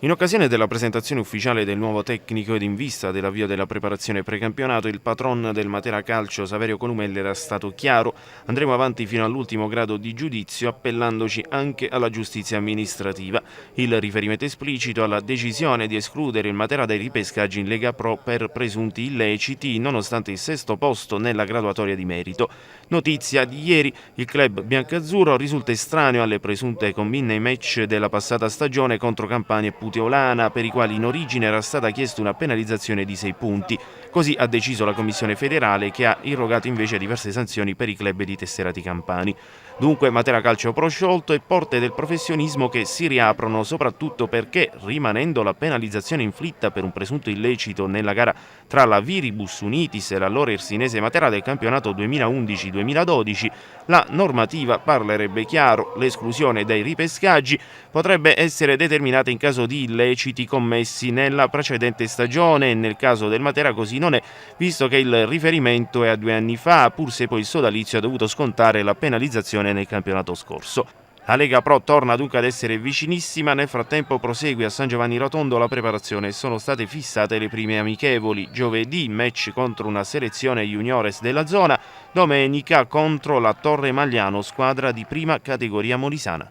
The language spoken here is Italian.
In occasione della presentazione ufficiale del nuovo tecnico ed in vista dell'avvio della preparazione precampionato, il patron del Matera Calcio, Saverio Columelli, era stato chiaro: andremo avanti fino all'ultimo grado di giudizio, appellandoci anche alla giustizia amministrativa. Il riferimento esplicito alla decisione di escludere il Matera dai ripescaggi in Lega Pro per presunti illeciti, nonostante il sesto posto nella graduatoria di merito. Notizia di ieri: il club biancazzurro risulta estraneo alle presunte combine nei match della passata stagione contro Campania e Puteolana, per i quali in origine era stata chiesta una penalizzazione di 6 punti. Così ha deciso la Commissione federale, che ha irrogato invece diverse sanzioni per i club di tesserati campani. Dunque Matera Calcio prosciolto e porte del professionismo che si riaprono, soprattutto perché, rimanendo la penalizzazione inflitta per un presunto illecito nella gara tra la Viribus Unitis e l'allora Ersinese Matera del campionato 2011-2012, la normativa parlerebbe chiaro: l'esclusione dai ripescaggi potrebbe essere determinata in caso di illeciti commessi nella precedente stagione, e nel caso del Matera così non è, visto che il riferimento è a 2 anni fa, pur se poi il sodalizio ha dovuto scontare la penalizzazione nel campionato scorso. La Lega Pro torna dunque ad essere vicinissima. Nel frattempo prosegue a San Giovanni Rotondo la preparazione e sono state fissate le prime amichevoli. Giovedì match contro una selezione juniores della zona, domenica contro la Torre Magliano, squadra di prima categoria molisana.